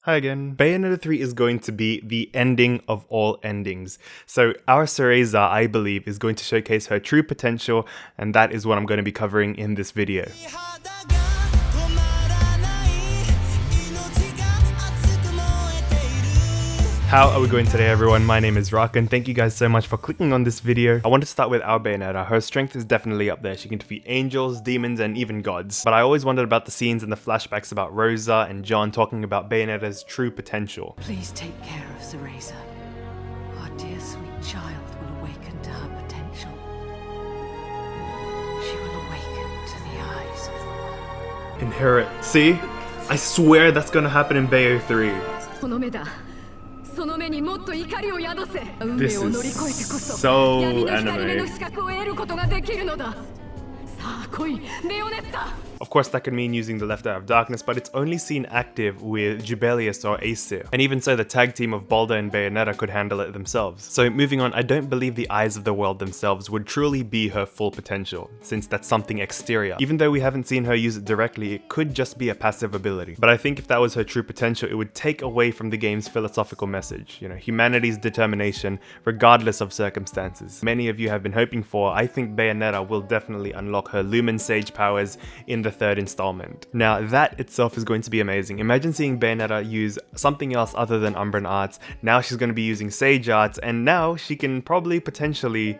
Hi again. Bayonetta 3 is going to be the ending of all endings. So our Cereza, I believe, is going to showcase her true potential, and that is what I'm going to be covering in this video. How are we going today, everyone? My name is Rock, and thank you guys so much for clicking on this video. I want to start with our Bayonetta. Her strength is definitely up there. She can defeat angels, demons, and even gods. But I always wondered about the scenes and the flashbacks about Rosa and John talking about Bayonetta's true potential. Please take care of Cereza. Our dear sweet child will awaken to her potential. She will awaken to the eyes of the world. Inherit. See? I swear that's gonna happen in Bayo 3. This is so anime. Of course, that could mean using the left eye of darkness, but it's only seen active with Jubelius or Aesir. And even so, the tag team of Balder and Bayonetta could handle it themselves. So moving on, I don't believe the eyes of the world themselves would truly be her full potential, since that's something exterior. Even though we haven't seen her use it directly, it could just be a passive ability. But I think if that was her true potential, it would take away from the game's philosophical message, humanity's determination, regardless of circumstances. Many of you have been hoping for. I think Bayonetta will definitely unlock her Lumen Sage powers in the third installment. Now that itself is going to be amazing. Imagine seeing Bayonetta use something else other than Umbran arts. Now she's going to be using Sage arts, and now she can probably potentially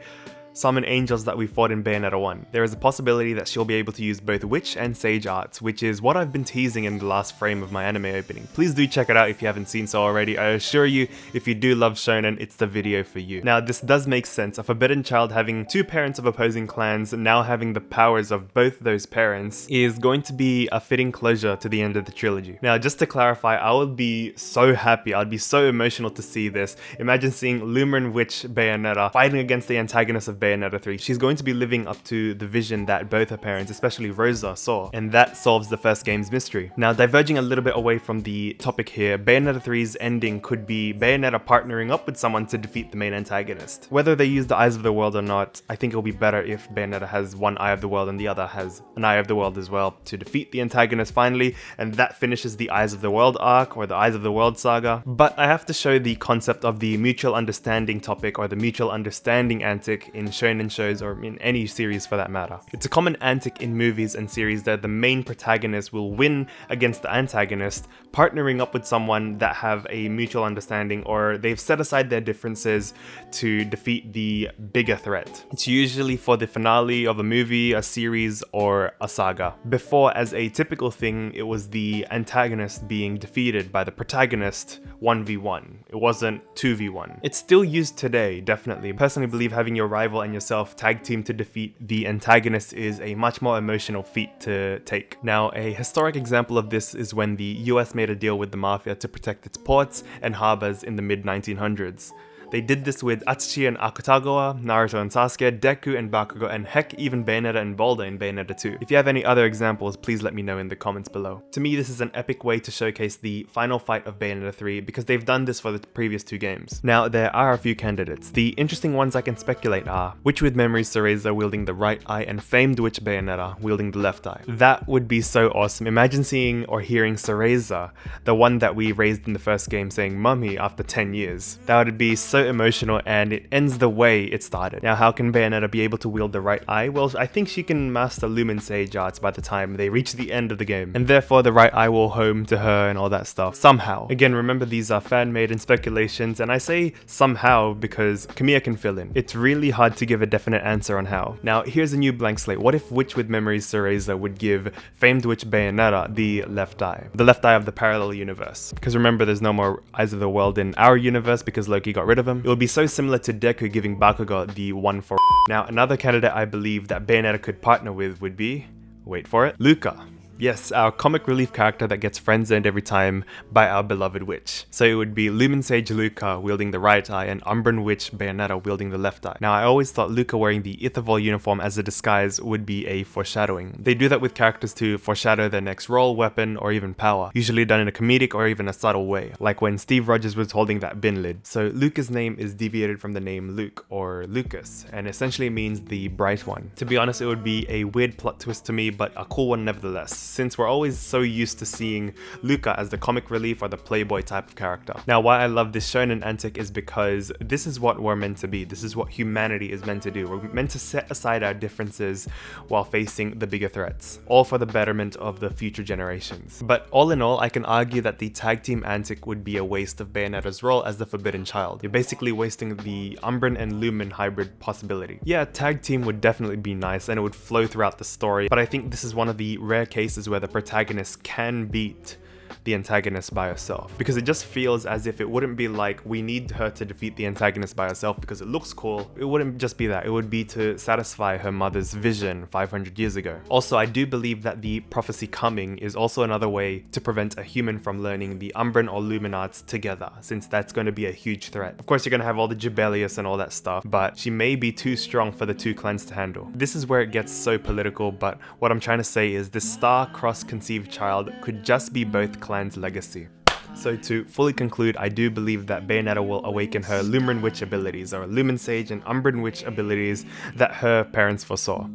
summon angels that we fought in Bayonetta 1. There is a possibility that she'll be able to use both Witch and Sage arts, which is what I've been teasing in the last frame of my anime opening. Please do check it out if you haven't seen so already. I assure you, if you do love shonen, it's the video for you. Now this does make sense. A forbidden child having two parents of opposing clans, now having the powers of both those parents, is going to be a fitting closure to the end of the trilogy. Now just to clarify, I would be so happy, I'd be so emotional to see this. Imagine seeing Lumen Witch Bayonetta fighting against the antagonist of Bayonetta 3. She's going to be living up to the vision that both her parents, especially Rosa, saw, and that solves the first game's mystery. Now, diverging a little bit away from the topic here, Bayonetta 3's ending could be Bayonetta partnering up with someone to defeat the main antagonist. Whether they use the eyes of the world or not, I think it'll be better if Bayonetta has one eye of the world and the other has an eye of the world as well to defeat the antagonist finally, and that finishes the Eyes of the World arc or the Eyes of the World saga. But I have to show the concept of the mutual understanding topic or the mutual understanding antic in shonen shows or in any series for that matter. It's a common antic in movies and series that the main protagonist will win against the antagonist, partnering up with someone that have a mutual understanding or they've set aside their differences to defeat the bigger threat. It's usually for the finale of a movie, a series, or a saga. Before, as a typical thing, it was the antagonist being defeated by the protagonist 1v1. It wasn't 2v1. It's still used today, definitely. I personally believe having your rival and yourself tag team to defeat the antagonist is a much more emotional feat to take. Now, a historic example of this is when the US made a deal with the Mafia to protect its ports and harbors in the mid-1900s. They did this with Atsushi and Akutagawa, Naruto and Sasuke, Deku and Bakugo, and heck, even Bayonetta and Balder in Bayonetta 2. If you have any other examples, please let me know in the comments below. To me, this is an epic way to showcase the final fight of Bayonetta 3 because they've done this for the previous two games. Now, there are a few candidates. The interesting ones I can speculate are Witch with Memories Cereza wielding the right eye and famed Witch Bayonetta wielding the left eye. That would be so awesome. Imagine seeing or hearing Cereza, the one that we raised in the first game, saying "Mummy" after 10 years. That would be so emotional, and it ends the way it started. Now, how can Bayonetta be able to wield the right eye? Well, I think she can master Lumen Sage arts by the time they reach the end of the game, and therefore the right eye will home to her and all that stuff, somehow. Again, remember these are fan-made and speculations, and I say somehow because Kamiya can fill in. It's really hard to give a definite answer on how. Now, here's a new blank slate. What if Witch with Memories Cereza would give famed Witch Bayonetta the left eye of the parallel universe? Because remember, there's no more Eyes of the World in our universe because Loki got rid of him. It will be so similar to Deku giving Bakugo the one for. Now, another candidate I believe that Bayonetta could partner with would be, wait for it, Luka. Yes, our comic relief character that gets friend-zoned every time by our beloved witch. So it would be Lumen Sage Luka wielding the right eye and Umbran Witch Bayonetta wielding the left eye. Now, I always thought Luka wearing the Ithavol uniform as a disguise would be a foreshadowing. They do that with characters to foreshadow their next role, weapon, or even power, usually done in a comedic or even a subtle way, like when Steve Rogers was holding that bin lid. So Luka's name is deviated from the name Luke or Luka'S, and essentially means the bright one. To be honest, it would be a weird plot twist to me, but a cool one nevertheless. since we're always so used to seeing Luca as the comic relief or the playboy type of character. Now, why I love this shonen antic is because this is what we're meant to be. This is what humanity is meant to do. We're meant to set aside our differences while facing the bigger threats, all for the betterment of the future generations. But all in all, I can argue that the tag team antic would be a waste of Bayonetta's role as the forbidden child. You're basically wasting the Umbran and Lumen hybrid possibility. Yeah, tag team would definitely be nice and it would flow throughout the story, but I think this is one of the rare cases where the protagonist can beat the antagonist by herself, because it just feels as if it wouldn't be like we need her to defeat the antagonist by herself because it looks cool. It wouldn't just be that, it would be to satisfy her mother's vision 500 years ago. Also, I do believe that the prophecy coming is also another way to prevent a human from learning the Umbran or Lumen arts together, since that's going to be a huge threat. Of course, you're going to have all the Jubelius and all that stuff, but she may be too strong for the two clans to handle. This is where it gets so political, but what I'm trying to say is this star-crossed conceived child could just be both clans' legacy. So to fully conclude, I do believe that Bayonetta will awaken her Lumen Witch abilities, or Lumen Sage and Umbran Witch abilities that her parents foresaw.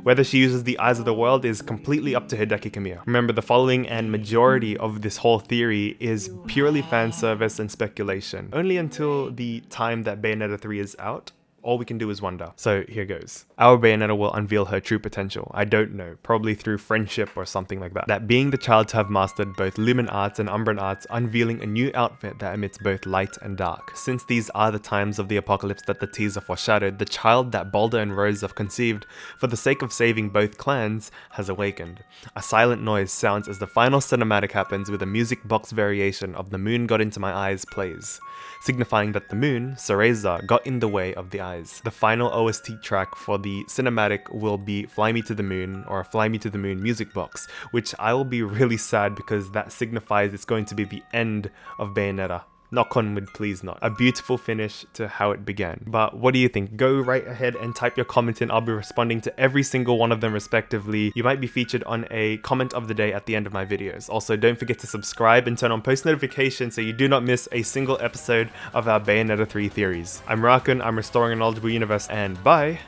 Whether she uses the eyes of the world is completely up to Hideki Kamiya. Remember, the following and majority of this whole theory is purely fan service and speculation. Only until the time that Bayonetta 3 is out, all we can do is wonder. So here goes. Our Bayonetta will unveil her true potential. I don't know, probably through friendship or something like that. That being the child to have mastered both Lumen arts and Umbran arts, unveiling a new outfit that emits both light and dark. Since these are the times of the apocalypse that the teaser foreshadowed, the child that Balder and Rose have conceived for the sake of saving both clans has awakened. A silent noise sounds as the final cinematic happens, with a music box variation of The Moon Got Into My Eyes plays, signifying that the moon, Cereza, got in the way of the eyes. The final OST track for the cinematic will be Fly Me to the Moon, or Fly Me to the Moon music box, which I will be really sad because that signifies it's going to be the end of Bayonetta. Knock on wood, please not. A beautiful finish to how it began. But what do you think? Go right ahead and type your comment in. I'll be responding to every single one of them respectively. You might be featured on a comment of the day at the end of my videos. Also, don't forget to subscribe and turn on post notifications so you do not miss a single episode of our Bayonetta 3 theories. I'm Rakun, I'm restoring a knowledgeable universe, and bye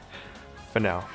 for now.